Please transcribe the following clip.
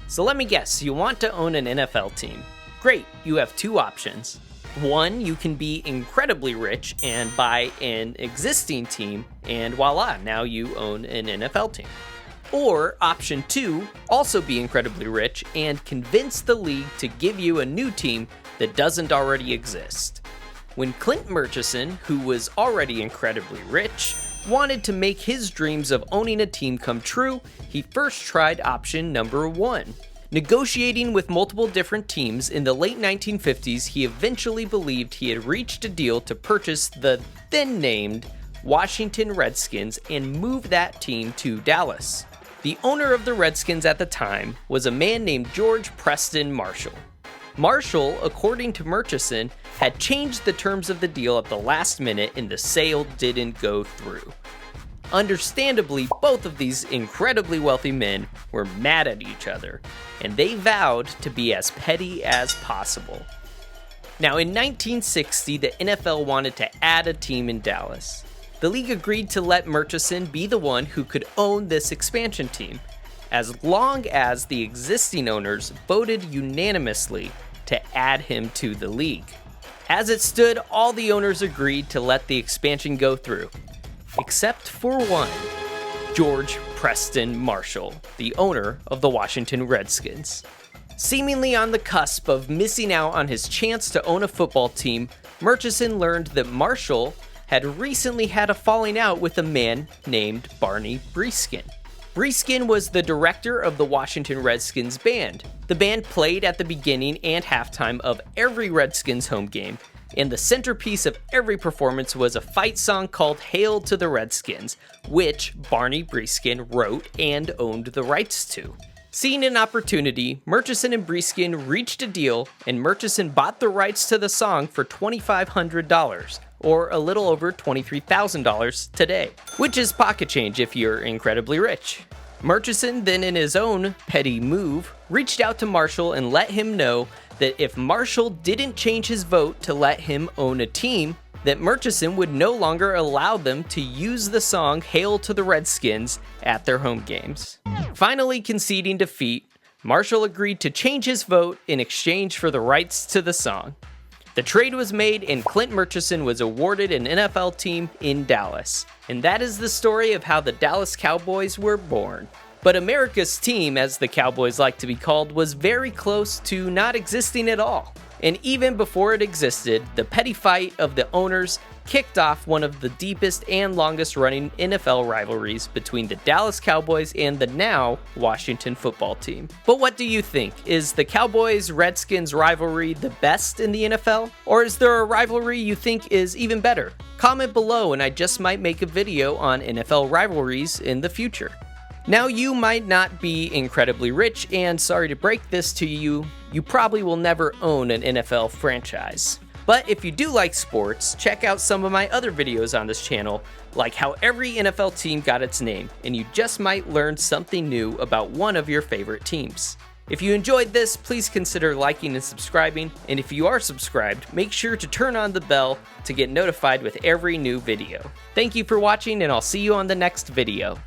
So let me guess, you want to own an NFL team. Great, you have two options. One, you can be incredibly rich and buy an existing team, and voila, now you own an NFL team. Or option two, also be incredibly rich and convince the league to give you a new team that doesn't already exist. When Clint Murchison, who was already incredibly rich, wanted to make his dreams of owning a team come true, he first tried option number one. Negotiating with multiple different teams in the late 1950s, he eventually believed he had reached a deal to purchase the then-named Washington Redskins and move that team to Dallas. The owner of the Redskins at the time was a man named George Preston Marshall. Marshall, according to Murchison, had changed the terms of the deal at the last minute and the sale didn't go through. Understandably, both of these incredibly wealthy men were mad at each other, and they vowed to be as petty as possible. Now, in 1960, the NFL wanted to add a team in Dallas. The league agreed to let Murchison be the one who could own this expansion team, as long as the existing owners voted unanimously to add him to the league. As it stood, all the owners agreed to let the expansion go through, except for one, George Preston Marshall, the owner of the Washington Redskins. Seemingly on the cusp of missing out on his chance to own a football team, Murchison learned that Marshall had recently had a falling out with a man named Barney Breeskin. Breeskin was the director of the Washington Redskins band. The band played at the beginning and halftime of every Redskins home game, and the centerpiece of every performance was a fight song called Hail to the Redskins, which Barney Breeskin wrote and owned the rights to. Seeing an opportunity, Murchison and Breeskin reached a deal, and Murchison bought the rights to the song for $2,500, or a little over $23,000 today, which is pocket change if you're incredibly rich. Murchison then, in his own petty move, reached out to Marshall and let him know that if Marshall didn't change his vote to let him own a team, that Murchison would no longer allow them to use the song Hail to the Redskins at their home games. Finally conceding defeat, Marshall agreed to change his vote in exchange for the rights to the song. The trade was made and Clint Murchison was awarded an NFL team in Dallas. And that is the story of how the Dallas Cowboys were born. But America's team, as the Cowboys like to be called, was very close to not existing at all. And even before it existed, the petty fight of the owners kicked off one of the deepest and longest running NFL rivalries between the Dallas Cowboys and the now Washington football team. But what do you think? Is the Cowboys-Redskins rivalry the best in the NFL? Or is there a rivalry you think is even better? Comment below and I just might make a video on NFL rivalries in the future. Now, you might not be incredibly rich, and sorry to break this to you, you probably will never own an NFL franchise. But if you do like sports, check out some of my other videos on this channel, like how every NFL team got its name, and you just might learn something new about one of your favorite teams. If you enjoyed this, please consider liking and subscribing, and if you are subscribed, make sure to turn on the bell to get notified with every new video. Thank you for watching, and I'll see you on the next video.